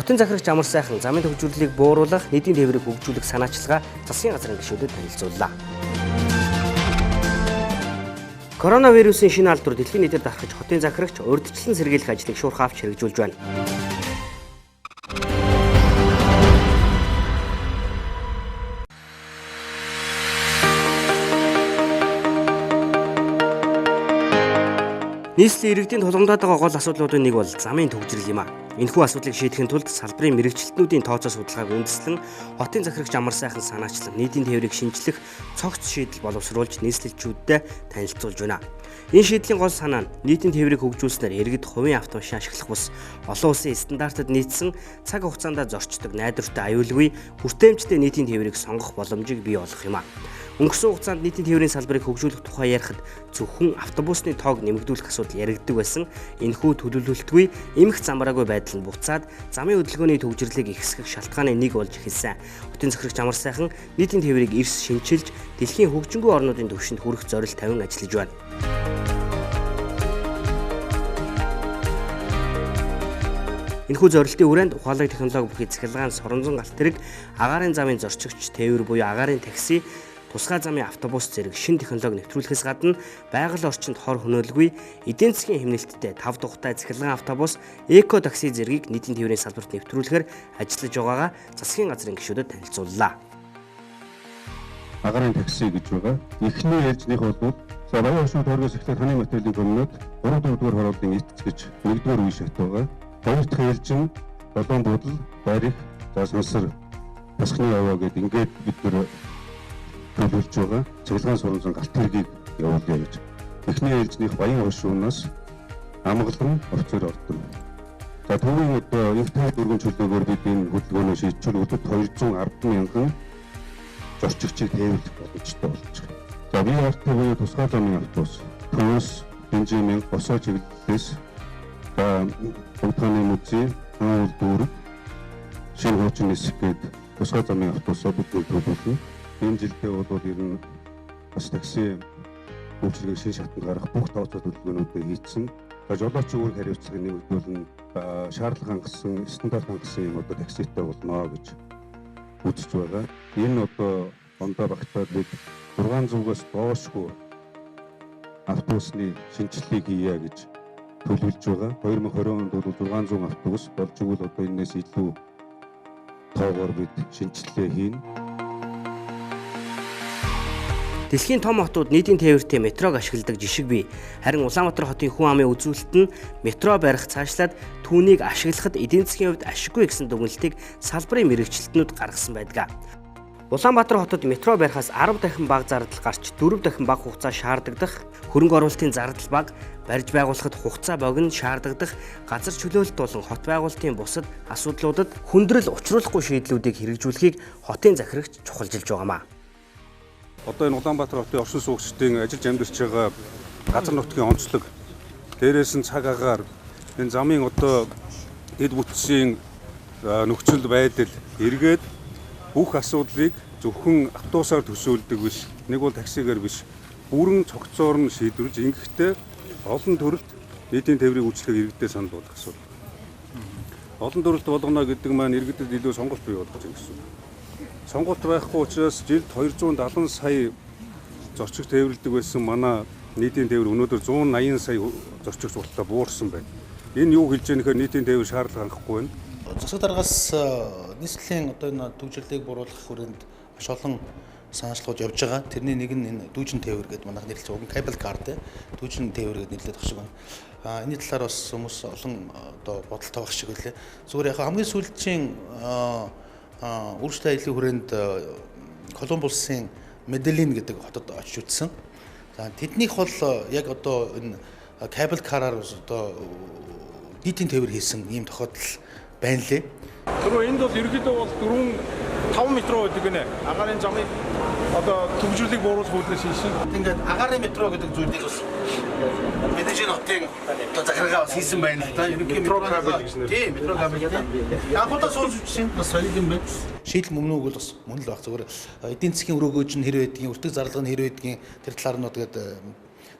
Хотын захирагч Амар сайхан замын төвжирлийг бууруулах, нийтийн тээврийг хөгжүүлэх санаачилгаа засгийн газрын гишүүдэд танилцууллаа. Коронавирусын шинэ алдар дэлхийн нийтэд дарахж хотын захирагч урьдчилан сэргийлэх ажлыг шуурхай авч хэрэгжүүлж байна. Нийслэлийн иргэдийн тулгамдаад байгаа гол асуудлуудын нэг бол замын төвжирэл юм а. Энэхүү асуудлыг шийдэхин тулд салбарын мэрэгчлэтнүүдийн тооцоо судалгааг үндэслэн хотын захирагч Амар сайхан санаачлан нийтийн тээврийг шинжлэх цогц шийдэл боловсруулж нийслэлчүүдэд танилцуулж байна. Энэ шийдлийн гол санаа нь нийтийн тээврийг хөгжүүлснээр иргэд хувийн автомашин ашиглах бус олон улсын стандартад нийцсэн цаг хугацаанд зорчдог найдвартай аюулгүй хүртээмжтэй нийтийн тээврийг сонгох боломжийг бий болгох юм а. Өнгөрсөн хугацаанд нийтийн тээврийн салбарыг хөгжүүлэх тухай ярихад зөвхөн автобусны тоог нэмэгдүүлэх асуудал яригддаг байсан. Энэхүү төлөвлөлтгүй эмх замбараагүй байдал нь буцаад замын хөдөлгөөний төвжирлийг ихсгэх шалтгааны нэг болж эхэлсэн. Хотын захирагч Амар сайхан нийтийн тээврийг эрс шинчилж дэлхийн хөгжингүй орнуудын түвшинд хүрэх зорилт тавин ажиллаж байна. Энэхүү зорилтын хүрээнд ухаалаг технологи бүхий цахилгаан соронзон галт тэрэг агаарын замын зорчигч тээвэр буюу агаарын такси тусгай замын автобус зэрэг шинэ технологи нэвтрүүлэхээс гадна байгаль орчинд хор хөнөөлгүй эдийн засгийн хэмнэлттэй 5 дугуйтай цахилгаан автобус, эко такси зэргийг нийтийн тээврийн салбарт нэвтрүүлэхээр ажиллаж байгаагаа засгийн газрын гишүүдэд танилцууллаа. Агаарын такси гэж байгаа. Эхний ээлжнийх бол баян оршин тойргоос эхлээд ханы материалын комбинат 3-4 дугаар хорооллын эцэц гэж 1-р үе шат байгаа. 2 дахь ээлж нь Долоон буудал, Барих, Сансар, Тасхны яваа гэдэг ингээд бид нэр төлөвлөж байгаа. Цахилгаан соронзон галт тэргийг явуулъя гэж. Эхний ээлжнийх баян оршинаас амгалан орцоор ордог. За түүний одоо их тал дөрвөн чөлөөгөөр бид энэ хөдөлгөөний шийдвэр өдөрт 210 мянган зорчигчийг тээвэрлэх боломжтой болж байгаа. За BRT буюу тусгай замын автобус, Төвөөс, Бенжамин, Босоо чиглэлээс Богдханы музей, Хаул дүүрэг, Шинэ хуучин нисэх гээд тусгай замын автобусоо бид төлөвлөлөө. Энэ жилдээ бол ер нь бас такси үйлчилгээ шин шатанд гарах бүх тооцоо төлөвлөгөөнүүдийг хийсэн. Жолоочийн үр хариуцлагыг нэмэгдүүлэн шаардлага хангасан, стандарт хангасан юм одоо такситай болно гэж үзэж байгаа. Энэ одоо ондоо багтаад бид 600-аас доошгүй автобусны шинжилгээг хийя гэж төлөвлөж байгаа. 2020 онд бол 600 автобус болж игэл одоо энэс илүү тоогоор бид шинжилгээ хийнэ. Дэлхийн том хотууд нийтийн тээвэртэй метрог ашигладаг жишг бий. Харин Улаанбаатар хотын хүн амын үзүүлэлт нь метро барих цаашлаад түүнийг ашиглахад эдийн засгийн хувьд ашиггүй гэсэн дүгнэлтийг салбарын мэрэгчлэтнүүд гаргасан байдаг. Улаанбаатар хотод метро барихаас 10 дахин бага зардал гарч 4 дахин бага хугацаа шаардагдах, хөрөнгө оруулалтын зардал бага, барьж байгуулахад хугацаа богино шаардагдах, газар чөлөөлөлт болон хот байгуулалтын бусад асуудлуудад хүндрэл учруулахгүй шийдлүүдийг хэрэгжүүлэхийг хотын захирагч чухалжилж байгаамаа. Одоо энэ Улаанбаатар хотын оршин суугчдын ажиллаж амьдарч байгаа газар нутгийн онцлог, дээрээс нь цаг агаар, энэ замын одоо дэд бүтцийн нөхцөл байдал эргээд бүх асуудлыг зөвхөн автобусаар төсөөлдөг биш, нэг бол таксигаар биш, бүрэн цогцоор нь шийдвэрлэж ингэхдээ олон төрөлд нийтийн тээврийн үйлчлэгийг иргэдэд санал болгох асуудал. Олон төрөлд болгоно гэдэг маань иргэдэд илүү сонголт бий болгож байгаа гэсэн. Сонголт байхгүй учраас жилд 270 сая зорчигч тээвэрлэдэг байсан манай нийтийн тээвэр өнөөдөр 180 сая зорчигч болтлоо буурсан байна. Энэ юу хэлж яах вэ? Нийтийн тээвэр шаардлага хангахгүй байна. Засаг даргаас нийслэлийн одоо энэ төвжирлийг бууруулах хүрээнд маш олон санаачлууд явж байгаа. Тэрний нэг нь энэ дүүжин тээвэр гэдэг манайх нэрлэж байгаа. Cable car те дүүжин тээвэр гэдэг нэрлээд багш байна. Энэний талаар бас хүмүүс олон одоо бодолтой байх шиг байлээ. Зүгээр яг хамгийн сүүлчийн өөрчлөлт ажлын хүрээнд Колумбусын Меделин гэдэг хотод очиж үзсэн. За тэднийх бол яг одоо энэ cable car-аар одоо нийтийн тээвэр хийсэн ийм тохиолдол байна лээ. Түрүү энд бол ерөнхийдөө бол 5 метро гэдэг нэ. Агаарын замыг одоо төвжирлийг бууруулах үйлдэл шийсэн. Ингээд агаарын метро гэдэг зүйлийг бас Медельин хотын одоо захиргаа бас хийсэн байна л да. Ерөнхий метро кабель гэж нэр. Тийм, метро кабель. Анхудаа суулжсэн бас солид юм байна. Шийдэл мөн үг бол бас мөн л баг. Зүгээр эдийн засгийн өрөөгөөж нь хэр байдгийг, өртөг зарлага нь хэр байдгийг тэр талаар нь тэгээд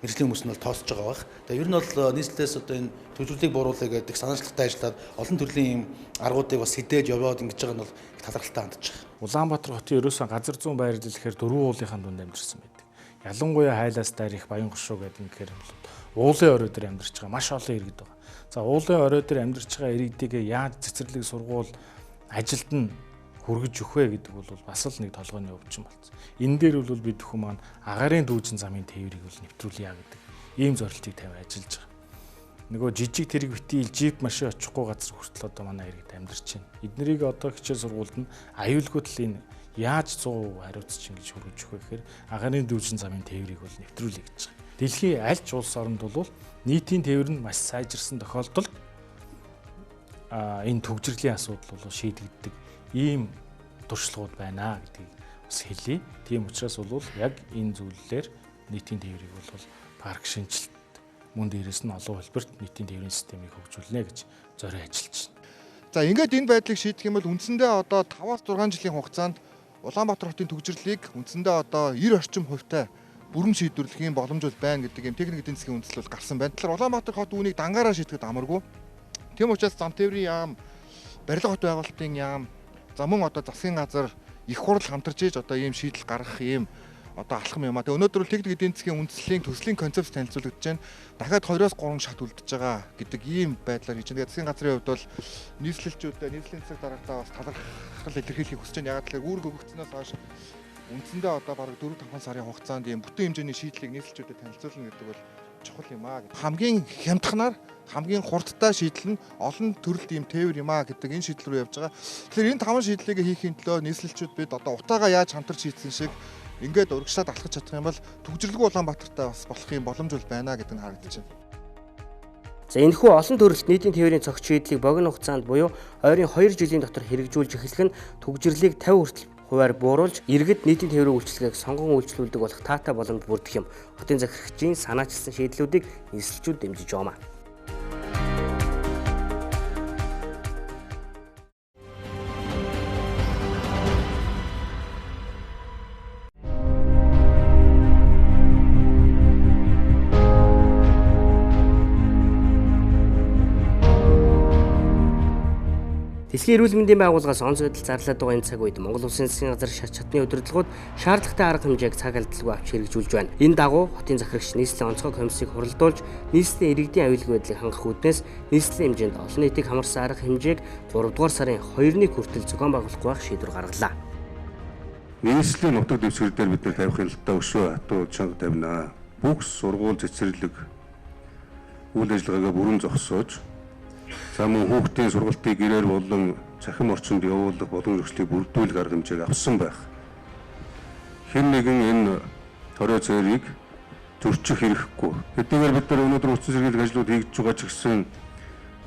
мэргэжлийн хүмүүс нь бол тооцож байгаа бах. Тэгээ ер нь бол нийслэлээс одоо энэ төвжирлийг бууруулах гэдэг санаачлагтай ажиллаад олон төрлийн юм аргуудыг бас хідээж яваад ингэж байгаа нь бол их талархалтай хандж байгаа. Улаанбаатар хотын ерөөсөн газар зүүн байр дэлгэхээр дөрвөн уулынхаа дунд амьдэрсэн байдаг. Ялангуяа хайлаас дайрах Баян гушуу гэдэг нэгээр уулын орой дээр амьдарч байгаа маш олон иргэд байгаа. За уулын орой дээр амьдарч байгаа иргэдийгээ яаж цэцэрлэг сургууль ажилд нь хүргэж өгөх вэ гэдэг бол бас л нэг толгойн өвчин болсон. Энэ дээр бол бид бүхэн маань агаарын дүүжин замын тээврийг бол нэвтрүүлье гэдэг ийм зорилтыг тавиад ажиллаж байгаа. Нөгөө жижиг тэрэг битийл жип машин очихгүй газар хүртэл одоо манай иргэд амьдарч байна. Эднэрийг одоо хичээл сургуульд нь аюулгүй энэ яаж 100% хариуцж ингэж хүргэж өгөх вэ гэхээр агаарын дүүжин замын тээврийг бол нэвтрүүлье гэж байгаа. Дэлхийн аль ч улс оронд бол нийтийн тээвэр нь маш сайжирсан тохиолдолд энэ төгжрлийн асуудал бол шийдэгддэг ийм туршлагууд байна гэдгийг бас хэлье. Тийм учраас бол яг энэ зүйлээр нийтийн тээврийг бол парк шинжилт мөн дээрээс нь олон хэлбэрт нийтийн тээврийн системийг хөгжүүлнэ гэж зорио ажиллаж байна. За ингээд энэ байдлыг шийдэх юм бол үндсэндээ одоо 5-6 жилийн хугацаанд Улаанбаатар хотын төгжрлийг үндсэндээ одоо 90 орчим хувьтай бүрэн шийдвэрлэх юм боломж байна гэдэг юм техник эдийн засгийн үндэслэл бол гарсан байна. Тэгэхээр Улаанбаатар хот үүнийг дангаараа шийдэхэд амаргүй. Тийм учраас зам тээврийн яам, барилга хот байгуулалтын яам, за мөн одоо засгийн газар их хурл хамтарч ийж одоо ийм шийдэл гаргах ийм одоо алхам юм а. Тэгээ өнөөдөр бол техник эдийн засгийн үндэслэлийн төслийн концепц танилцуулагдж байна. Дахиад 2-3 шат үлдэж байгаа гэдэг ийм байдлаар хийж байна. Засгийн газрын хувьд бол нийслэлчүүдэд нийслэлийн засаг дараагтаа бас талархал илэрхийлэхийг хүсэж байна. Ягаад гэвэл үүрэг өгөгдснөөс хойш үндсэндээ одоо бараг 4-5 сарын хугацаанд ийм бүтэн хэмжээний шийдлийг нийслэлчүүдэд танилцуулна гэдэг бол чухал юм а. Хамгийн хямдханаар хамгийн хурдтай шийдэл нь олон төрөлт ийм тээвэр юм а гэдэг энэ шийдэл рүү явж байгаа. Тэгэхээр энэ 5 шийдлийг хийхийн төлөө нийслэлчүүд бид одоо утаагаа яаж хамтарч хийсэн шиг ингээд урагшлаад алхаж чадах юм бол төгжрлгүй Улаанбаатартай бас болох юм боломж бол байна гэдэг нь харагдаж байна. За энэхүү олон төрөлт нийтийн тээврийн цогц шийдлийг богино хугацаанд буюу ойрын 2 жилийн дотор хэрэгжүүлж эхлэх нь төгжрлийг 50 хүртэл хуваар бууруулж иргэд нийтийн тээврийн үйлчилгээг сонгон үйлчлүүлдэг болох таатай боломж бүрдэх юм. Хотын захирагчийн санаачилсан шийдлүүдийг нийслэлчүүд дэмжиж байна. Дэлхийн эрүүл мэндийн байгууллагаас онц байдал зарлаад байгаа энэ цаг үед Монгол Улсын засгийн газар шат чадны удирдлагууд шаардлагатай арга хэмжээг цаг алдалгүй авч хэрэгжүүлж байна. Энэ дагуу хотын захирагч нийслэлийн онцгой комиссийг хуралдуулж нийслэлийн иргэдийн аюулгүй байдлыг хангах үүднээс нийслэлийн хэмжээнд олон нийтийг хамарсан арга хэмжээг 3 дугаар сарын 2-ны хүртэл зохион байгуулах байх шийдвэр гаргалаа. Нийслэлийн нутаг дэвсгэр дээр бид тавихын тулд өшөө хатуу чанга тавина. Бүх сургууль цэцэрлэг үйл ажиллагаагаа бүрэн зогсоож мөн хүүхдийн сургалтыг гэрээр болон цахим орчинд явуулах боломж өгчлийг бүрдүүлэх арга хэмжээг авсан байх. Хэн нэгэн энэ хорой цэрийг зөрчих хэрэггүй. Хэдийгээр бид нар өнөөдөр үндсэн сэргийлэх ажлууд хийж байгаа ч гэсэн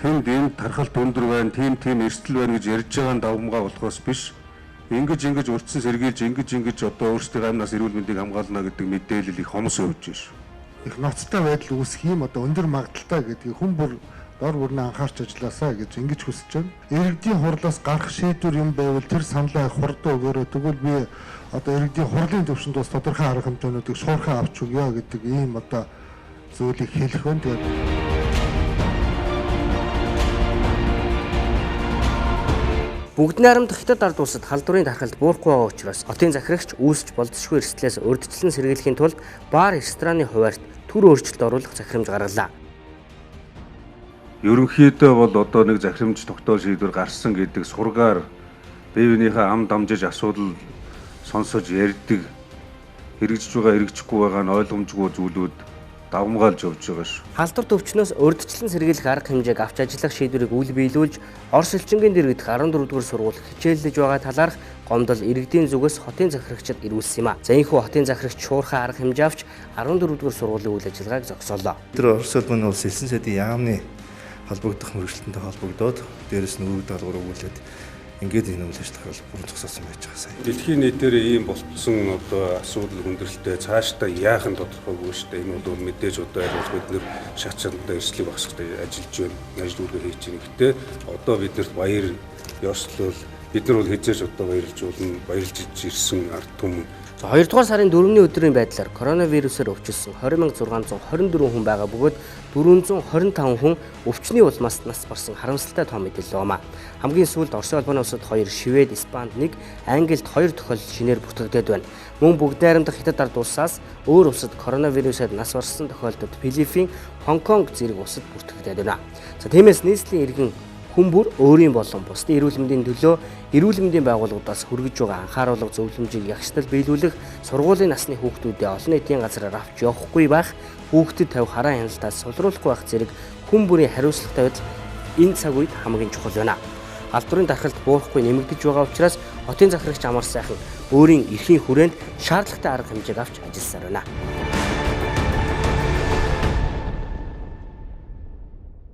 тэнд энэ тархалт өндөр байна, тийм эрсдэл байна гэж ярьж байгаа давмгаа болохоос биш. Ингэж урдсан сэргийлж ингэж одоо өөрсдийн амнаас эрүүл мэндийг хамгаална гэдэг мэдээлэл их хомс явж байна шүү. Их ноцтой байдал үүсэх юм одоо өндөр магадaltaй гэдгийг хүн бүр дор бүрнээ анхаарч ажилласаа гэж ингэж хүсэж байна. Иргэдийн хурлаас гарах шийдвэр юм байвал тэр саналаа хурдан өгөөрэй. Тэгвэл би одоо иргэдийн хурлын төвшөнд бас тодорхой арга хэмжээнүүдийг шуурхай авч өгье гэдэг ийм одоо зүйлийг хэлэх байна. Тэгээд Бүгд найрамдах хятад ард улсад халдварын тархалт буурахгүй байгаа учраас хотын захирагч үүсч болзошгүй эрсдлээс урьдчилан сэргийлэхийн тулд бар рестораны хуваарьт төр өөрчлөлт оруулах захирамж гаргалаа. Ерөнхийдөө бол одоо нэг захирамж тогтоол шийдвэр гарсан гэдэг сургаар биевнийхээ ам дамжиж асуудал сонсож ярьдаг хэрэгжиж байгаа хэрэгжихгүй байгаа нь ойлгомжгүй зүйлүүд давмгаалж явж байгаа шүү. Халдвар төвчнөөс урьдчилан сэргийлэх арга хэмжээг авч ажиллах шийдвэрийг үл биелүүлж Орос элчингийн дэргэдэх 14 дугаар сургууль хичээллэж байгаа талаарх гомдол иргэдийн зүгээс хотын захирагчид ирүүлсэн юм а. За энэхүү хотын захирагч шуурхай арга хэмжээ авч 14 дугаар сургуулийн үйл ажиллагааг зогсоолоо. Тэр Орос улсын улс элсэн сайдын яамны холбогдох мөрөгчлөнтэй холбогдоод дээрэс нь үүрэг даалгавар өгүүлээд ингээд энэ үйл ажиллагааг бүрэн зогсоосон байж байгаа сая. Дэлхийн нийтээр ийм болцсон одоо асуудал хүндрэлтэй цаашдаа яах нь тодорхойгүй шүү дээ. Энэ бол мэдээж одоо бид нэр шат чадандаа эрсдлийг багасгахад ажиллаж байна. Ажил үргээ хийж байна. Гэтэ одоо биднэрт баяр ёслол бид нар бол хязгаарч одоо баярлж ирсэн ард түмэн. 2 дугаар сарын 4-ний өдрийн байдлаар коронавирусаар өвчлсөн 20,624 хүн байгаа бөгөөд 425 хүн өвчний улмаас нас барсан харамсалтай том мэдээлэл байна. Хамгийн сүүлд Оросын улбаны улсад 2, Швед, Испанид 1, Англид 2 тохиолдол шинээр бүртгэгдээд байна. Мөн бүгд найрамдах Хятад ард улсаас өөр улсад коронавирусаар нас барсан тохиолдолд Филиппин, Хонконг зэрэг улсад бүртгэгдээд байна. За тиймээс нийслэлийн иргэн хүн бүр өөрийн болон бусдын эрүүл мэндийн төлөө эрүүл мэндийн байгууллагуудаас хүргэж байгаа анхааруулга зөвлөмжийг ягштал биелүүлэх, сургуулийн насны хүүхдүүдэд олон нийтийн газраар авч явахгүй байх, хүүхдэд тавих хараа хяналтаас сулруулахгүй байх зэрэг хүн бүрийн хариуцлагатай байдал энэ цаг үед хамгийн чухал байна. Халдварын дархалт буурахгүй нэмэгдэж байгаа учраас хотын захирагч Амар сайхан өөрийн эрхийн хүрээнд шаардлагатай арга хэмжээг авч ажилласаар байна.